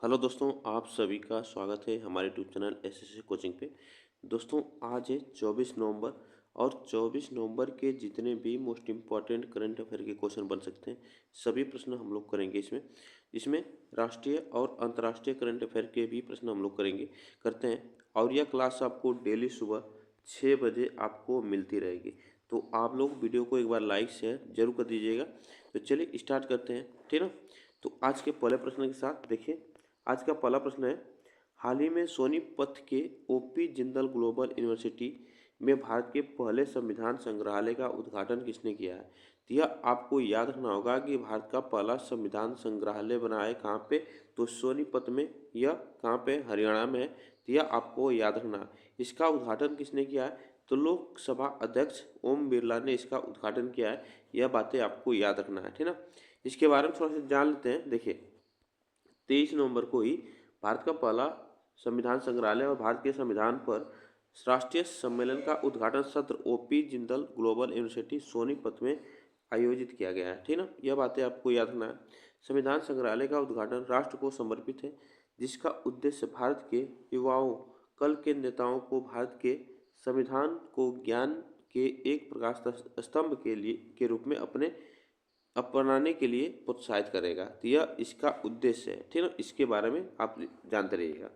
Hello दोस्तों, आप सभी का स्वागत है हमारे यूट्यूब चैनल एसएससी कोचिंग पे। दोस्तों, आज है 24 नवंबर और 24 नवंबर के जितने भी मोस्ट इम्पॉर्टेंट करंट अफेयर के क्वेश्चन बन सकते हैं सभी प्रश्न हम लोग करेंगे इसमें राष्ट्रीय और अंतर्राष्ट्रीय करंट अफेयर के भी प्रश्न हम लोग करते हैं। और यह क्लास आपको डेली सुबह 6 बजे आपको मिलती रहेगी। तो आप लोग वीडियो को एक बार लाइक शेयर जरूर कर दीजिएगा। तो चलिए स्टार्ट करते हैं, ठीक ना। तो आज के पहले प्रश्न के साथ देखिए, आज का पहला प्रश्न है, हाल ही में सोनीपत के ओपी जिंदल ग्लोबल यूनिवर्सिटी में भारत के पहले संविधान संग्रहालय का उद्घाटन किसने किया है। तो यह आपको याद रखना होगा कि भारत का पहला संविधान संग्रहालय बना है कहाँ पे, तो सोनीपत में। यह कहाँ पे, हरियाणा में है। तो यह आपको याद रखना है। इसका उद्घाटन किसने किया है, तो लोकसभा अध्यक्ष ओम बिरला ने इसका उद्घाटन किया है। यह बातें आपको याद रखना है, ठीक ना। इसके बारे में थोड़ा सा जान लेते हैं। देखिए, 23 नवंबर को ही भारत का पहला संविधान संग्रहालय और भारत के संविधान पर राष्ट्रीय सम्मेलन का उद्घाटन सत्र OP Jindal global university Sonipat में आयोजित किया गया है, ठीक ना। यह बातें आपको याद रखना है। संविधान संग्रहालय का उद्घाटन राष्ट्र को समर्पित है, जिसका उद्देश्य भारत के युवाओं, कल के नेताओं को भारत के संविधान को ज्ञान के एक प्रकाश स्तंभ के रूप में अपनाने के लिए प्रोत्साहित करेगा। तो यह इसका उद्देश्य है, ठीक है। इसके बारे में आप जानते रहिएगा।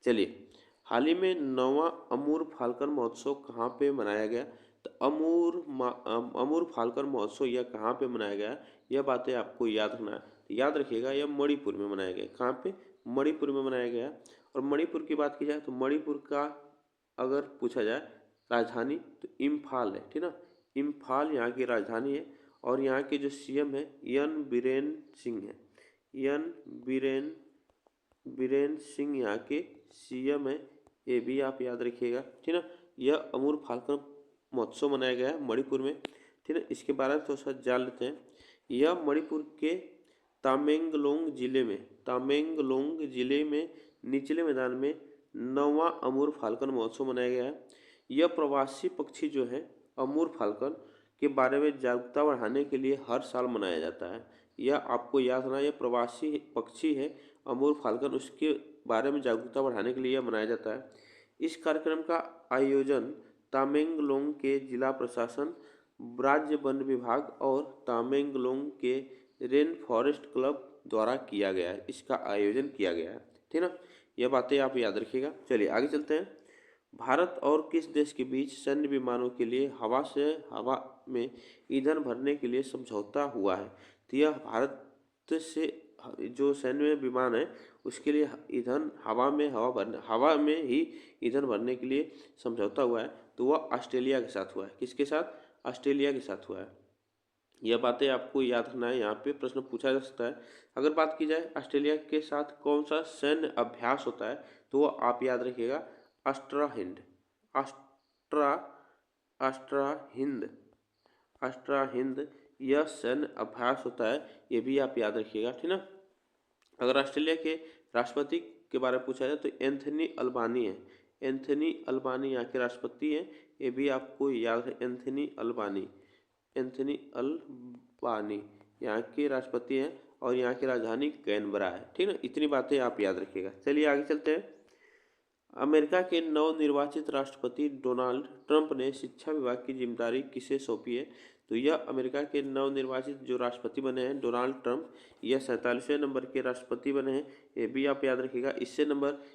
चलिए, हाल ही में 9वां अमूर फाल्कन महोत्सव कहाँ पे मनाया गया, तो अमूर फाल्कन महोत्सव यह कहाँ पे मनाया गया, यह बातें आपको याद रखना है। तो याद रखिएगा, यह मणिपुर में मनाया गया। कहाँ पे, मणिपुर में मनाया गया। और मणिपुर की बात की जाए तो मणिपुर का अगर पूछा जाए राजधानी तो इम्फाल है, ठीक ना। इम्फाल यहाँ की राजधानी है। और यहाँ के जो सीएम है एन बीरेन सिंह है। एन बीरेन बीरेन सिंह यहाँ के सीएम है। ये भी आप याद रखिएगा, ठीक ना। यह अमूर फाल्कन महोत्सव मनाया गया है मणिपुर में, ठीक है। इसके बारे में थोड़ा सा जान लेते हैं। यह मणिपुर के तामेंगलोंग जिले में निचले मैदान में 9वां अमूर फाल्कन महोत्सव मनाया गया है। यह प्रवासी पक्षी जो है अमूर फाल्कन के बारे में जागरूकता बढ़ाने के लिए हर साल मनाया जाता है। यह आपको याद रखना, यह प्रवासी पक्षी है अमूर फाल्कन, उसके बारे में जागरूकता बढ़ाने के लिए यह मनाया जाता है। इस कार्यक्रम का आयोजन तामेंगलोंग के जिला प्रशासन, राज्य वन विभाग और तामेंगलोंग के रेन फॉरेस्ट क्लब द्वारा किया गया है। इसका आयोजन किया गया है, ठीक ना। यह बातें आप याद रखिएगा। चलिए आगे चलते हैं। भारत और किस देश के बीच सैन्य विमानों के लिए हवा में ईंधन भरने के लिए समझौता हुआ है। तो यह भारत से जो सैन्य विमान है उसके लिए ईंधन हवा में ही ईंधन भरने के लिए समझौता हुआ है। तो वह ऑस्ट्रेलिया के साथ हुआ है। किसके साथ, ऑस्ट्रेलिया के साथ हुआ है। यह बातें आपको याद रखना है, यहाँ पे प्रश्न पूछा जा सकता है। अगर बात की जाए ऑस्ट्रेलिया के साथ कौन सा सैन्य अभ्यास होता है, तो वो आप याद रखिएगा, Astra Hind. Astra Astra Hind Astra Hind यह सैन्य अभ्यास होता है। ये भी आप याद रखिएगा, ठीक ना। अगर ऑस्ट्रेलिया के राष्ट्रपति के बारे में पूछा जाए तो एंथनी अल्बानी है। एंथनी अल्बानी यहाँ के राष्ट्रपति हैं। ये भी आपको याद है, एंथनी अल्बानी यहाँ के राष्ट्रपति हैं और यहाँ की राजधानी कैनबरा है, ठीक ना। इतनी बातें आप याद रखिएगा। चलिए आगे चलते हैं। अमेरिका के नवनिर्वाचित राष्ट्रपति डोनाल्ड ट्रंप ने शिक्षा विभाग की जिम्मेदारी किसे सौंपी है, तो यह अमेरिका के नवनिर्वाचित जो राष्ट्रपति बने हैं डोनाल्ड ट्रंप, यह 47वें नंबर के राष्ट्रपति बने हैं। ये भी आप याद रखिएगा।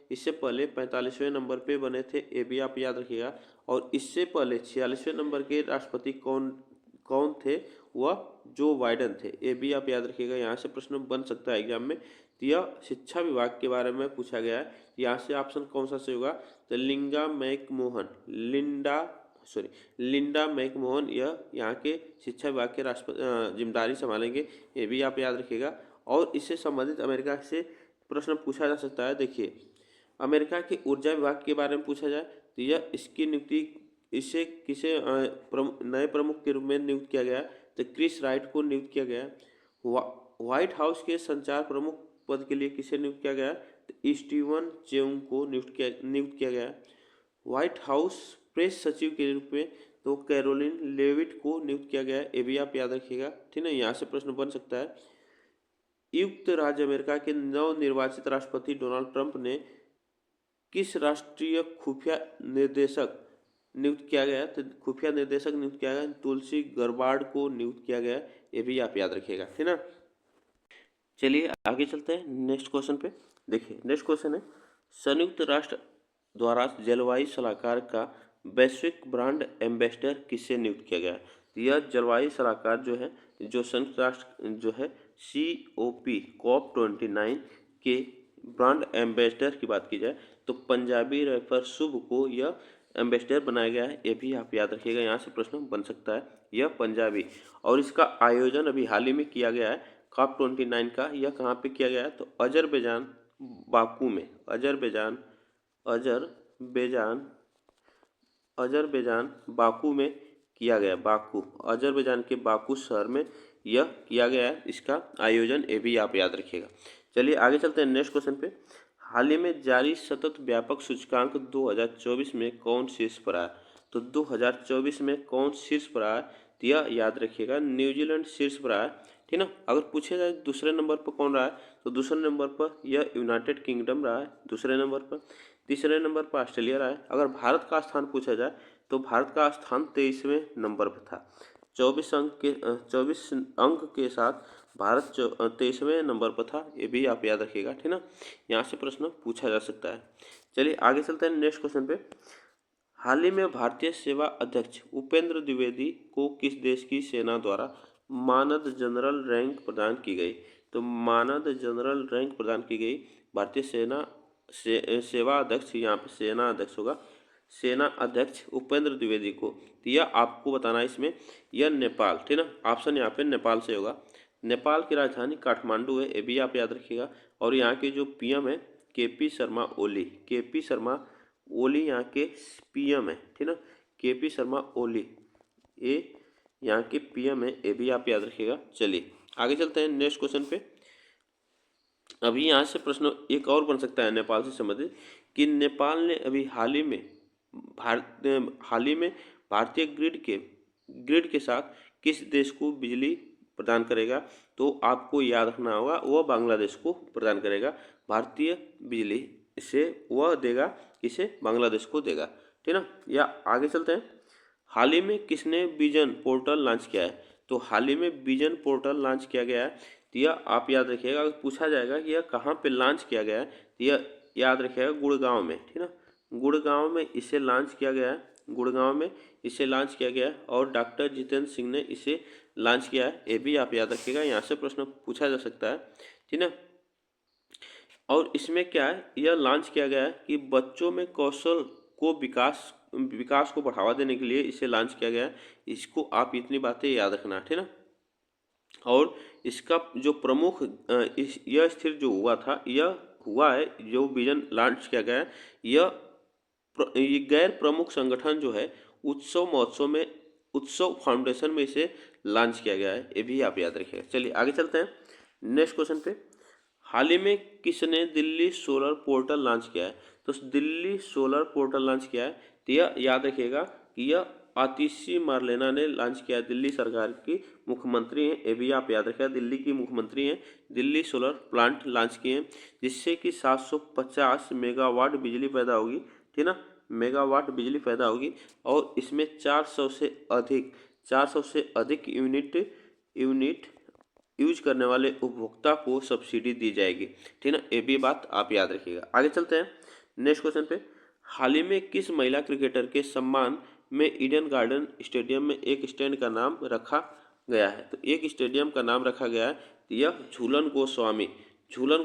इससे पहले 45वें नंबर पे बने थे, ये भी आप याद रखिएगा। और इससे पहले 46वें नंबर के राष्ट्रपति कौन कौन थे, वह जो बाइडन थे। ये भी आप याद रखिएगा, यहाँ से प्रश्न बन सकता है एग्जाम में। तो यह शिक्षा विभाग के बारे में पूछा गया है। यहाँ से ऑप्शन कौन सा सही होगा, तो लिंडा मैकमोहन यह यहाँ के शिक्षा विभाग के जिम्मेदारी संभालेंगे। ये भी आप याद रखिएगा। और इससे संबंधित अमेरिका से प्रश्न पूछा जा सकता है। देखिए, अमेरिका के ऊर्जा विभाग के बारे में पूछा जाए तो यह इसकी नियुक्ति इसे किसे नए प्रमुख के रूप में नियुक्त किया गया, तो क्रिस राइट को नियुक्त किया गया। व्हाइट हाउस के संचार प्रमुख पद के लिए किसे नियुक्त किया गया, तो स्टीवन चेउंग को नियुक्त किया गया। व्हाइट हाउस प्रेस सचिव के रूप में तो कैरोलिन लेविट को नियुक्त किया गया है। ये भी आप याद रखिएगा, ठीक है। यहाँ से प्रश्न बन सकता है। संयुक्त राज्य अमेरिका के नवनिर्वाचित राष्ट्रपति डोनाल्ड ट्रंप ने किस राष्ट्रीय खुफिया निर्देशक नियुक्त किया गया? तो खुफिया निर्देशक नियुक्त किया गया तुलसी गरबार्ड को नियुक्त किया गया। ये भी आप याद रखिएगा, ठीक ना। चलिए आगे चलते हैं नेक्स्ट क्वेश्चन पे। देखिए नेक्स्ट क्वेश्चन है, संयुक्त राष्ट्र द्वारा जलवायु सलाहकार का वैश्विक ब्रांड एम्बेसडर किससे नियुक्त किया गया? यह जलवायु सलाहकार जो है, जो संयुक्त राष्ट्र जो है COP29 के ब्रांड एम्बेसडर की बात की जाए तो पंजाबी रैपर शुभ को यह एम्बेसडर बनाया गया है। ये भी आप याद रखिएगा, यहाँ से प्रश्न बन सकता है। यह पंजाबी, और इसका आयोजन अभी हाल ही में किया गया है COP29 का। यह कहाँ पे किया गया है? तो अजरबैजान बाकू में, अजरबैजान बाकू में किया गया। बाकू, अजरबैजान के बाकू शहर में यह किया गया है इसका आयोजन। ये भी आप याद रखिएगा। चलिए आगे चलते हैं नेक्स्ट क्वेश्चन पे। हाल ही में जारी सतत व्यापक सूचकांक 2024 में कौन शीर्ष पर आया? तो 2024 में कौन शीर्ष पर आया? तो यह याद रखिएगा, न्यूजीलैंड शीर्ष पर आया, ठीक ना। अगर पूछे जाए दूसरे नंबर पर कौन रहा है, तो दूसरे नंबर पर यह यूनाइटेड किंगडम रहा है दूसरे नंबर पर। तीसरे नंबर पर ऑस्ट्रेलिया रहा है। अगर भारत का स्थान पूछा जाए तो भारत का स्थान 23वें नंबर पर था। 24 अंक के साथ भारत 23वें नंबर पर था। ये भी आप याद रखिएगा, ठीक ना। यहाँ से प्रश्न पूछा जा सकता है। चलिए आगे चलते हैं नेक्स्ट क्वेश्चन पे। हाल ही में भारतीय सेवा अध्यक्ष उपेंद्र द्विवेदी को किस देश की सेना द्वारा मानद जनरल रैंक प्रदान की गई? तो मानद जनरल रैंक प्रदान की गई भारतीय सेना सेवा अध्यक्ष, यहाँ पे सेना अध्यक्ष होगा, सेना अध्यक्ष उपेंद्र द्विवेदी को। तो यह आपको बताना है इसमें, यह नेपाल, ठीक ना। ऑप्शन यहाँ पे नेपाल से होगा। नेपाल की राजधानी काठमांडू है, ये भी आप याद रखिएगा। और यहाँ के जो पीएम है केपी शर्मा ओली यहाँ के पीएम है, ठीक ना। केपी शर्मा ओली ये यहाँ के पीएम है, ये भी आप याद रखिएगा। चलिए आगे चलते हैं नेक्स्ट क्वेश्चन पे। अभी यहाँ से प्रश्न एक और बन सकता है नेपाल से संबंधित, कि नेपाल ने अभी हाल ही में भारतीय ग्रिड के साथ किस देश को बिजली प्रदान करेगा? तो आपको याद रखना होगा, वह बांग्लादेश को प्रदान करेगा। भारतीय बिजली से वह देगा, इसे बांग्लादेश को देगा, ठीक ना। या आगे चलते हैं। हाल ही में किसने विजन पोर्टल लॉन्च किया है? तो हाल ही में विजन पोर्टल लॉन्च किया गया है। तो यह आप याद रखिएगा, अगर पूछा जाएगा कि यह कहाँ पे लॉन्च किया गया है, तो यह याद रखिएगा गुड़गांव में, ठीक ना। गुड़गांव में इसे लॉन्च किया गया है, गुड़गांव में इसे लॉन्च किया गया है, और डॉक्टर जितेंद्र सिंह ने इसे लॉन्च किया है। ये भी आप याद रखिएगा, यहाँ से प्रश्न पूछा जा सकता है, ठीक ना। और इसमें क्या है, यह लॉन्च किया गया है कि बच्चों में कौशल को विकास को बढ़ावा देने के लिए इसे लॉन्च किया गया है। इसको आप इतनी बातें याद रखना, ठीक ना। और इसका जो प्रमुख यह स्थिर जो हुआ था, यह हुआ है जो विजन लॉन्च किया गया है, ये गैर प्रमुख संगठन जो है उत्सव फाउंडेशन में इसे लॉन्च किया गया है। ये भी आप याद रखिएगा। चलिए आगे चलते हैं नेक्स्ट क्वेश्चन पे। हाल ही में किसने दिल्ली सोलर पोर्टल लॉन्च किया है? तो दिल्ली सोलर पोर्टल लॉन्च किया है, तो यह याद रखिएगा कि यह आतिशी मार्लेना ने लॉन्च किया। दिल्ली सरकार की मुख्यमंत्री हैं, ये भी आप याद रखिएगा, दिल्ली की मुख्यमंत्री हैं। दिल्ली सोलर प्लांट लॉन्च किए हैं, जिससे कि 750 मेगावाट बिजली पैदा होगी, ठीक ना। मेगावाट बिजली पैदा होगी, और इसमें 400 से अधिक यूनिट यूज करने वाले उपभोक्ता को सब्सिडी दी जाएगी, ठीक ना। ये भी बात आप याद रखिएगा। आगे चलते हैं नेक्स्ट क्वेश्चन पे। हाल ही में किस महिला क्रिकेटर के सम्मान में ईडन गार्डन स्टेडियम में एक स्टैंड का नाम रखा गया है? तो एक स्टेडियम का नाम रखा गया है, यह झूलन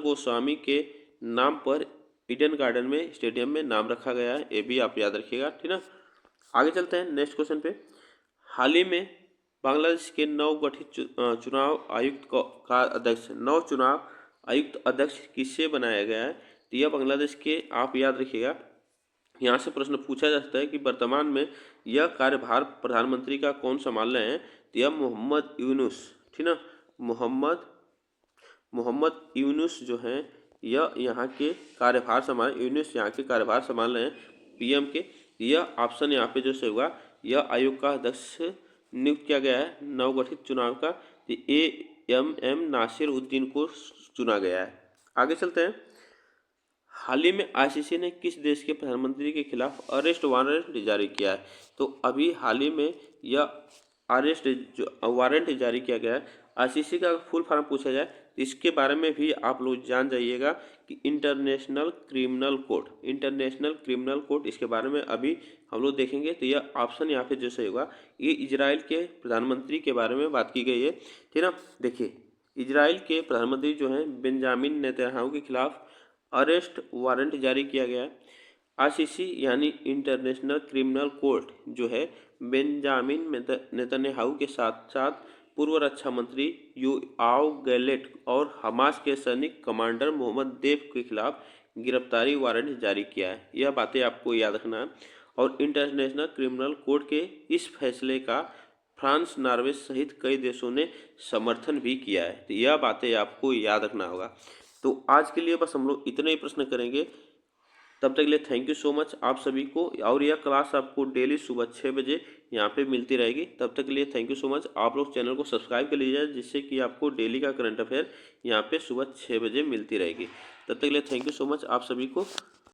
गोस्वामी के नाम पर ईडन गार्डन में स्टेडियम में नाम रखा गया है। ये भी आप याद रखिएगा, ठीक ना। आगे चलते हैं नेक्स्ट क्वेश्चन पे। हाल ही में बांग्लादेश के नवगठित चुनाव आयुक्त अध्यक्ष किससे बनाया गया है? तो यह बांग्लादेश के, आप याद रखिएगा, यहाँ से प्रश्न पूछा जा सकता है कि वर्तमान में यह कार्यभार प्रधानमंत्री का कौन संभाल रहे हैं? तो यह मोहम्मद यूनुस, ठीक ना। मोहम्मद यूनुस जो हैं, यह यहाँ के कार्यभार संभाल रहे हैं पीएम के। यह ऑप्शन यहाँ पे जो से होगा, यह आयोग का अध्यक्ष नियुक्त किया गया है नवगठित चुनाव का। ये MM नासिरुद्दीन को चुना गया है। आगे चलते हैं। हाल ही में ICC ने किस देश के प्रधानमंत्री के खिलाफ अरेस्ट वारंट जारी किया है? तो अभी हाल ही में यह अरेस्ट वारंट जारी किया गया है। ICC का फुल फॉर्म पूछा जाए तो इसके बारे में भी आप लोग जान जाइएगा कि इंटरनेशनल क्रिमिनल कोर्ट इसके बारे में अभी हम लोग देखेंगे। तो यह ऑप्शन यहाँ पे जैसे होगा, ये इजराइल के प्रधानमंत्री के बारे में बात की गई है, ठीक ना। देखिए, इजराइल के प्रधानमंत्री जो हैं बेंजामिन नेतन्याहू के खिलाफ अरेस्ट वारंट जारी किया गया है। ICC यानी इंटरनेशनल क्रिमिनल कोर्ट जो है बेंजामिन नेतन्याहू के साथ साथ पूर्व रक्षा मंत्री योआव गैलेट और हमास के सैनिक कमांडर मोहम्मद देफ के खिलाफ गिरफ्तारी वारंट जारी किया है। यह बातें आपको याद रखना है। और इंटरनेशनल क्रिमिनल कोर्ट के इस फैसले का फ्रांस, नॉर्वे सहित कई देशों ने समर्थन भी किया है। तो यह बातें आपको याद रखना होगा। तो आज के लिए बस हम लोग इतने ही प्रश्न करेंगे। तब तक के लिए थैंक यू सो मच आप सभी को। और यह क्लास आपको डेली सुबह 6 बजे यहाँ पे मिलती रहेगी। तब तक के लिए थैंक यू सो मच। आप लोग चैनल को सब्सक्राइब कर लीजिए जिससे कि आपको डेली का करंट अफेयर यहाँ पे सुबह 6 बजे मिलती रहेगी। तब तक के लिए थैंक यू सो मच आप सभी को।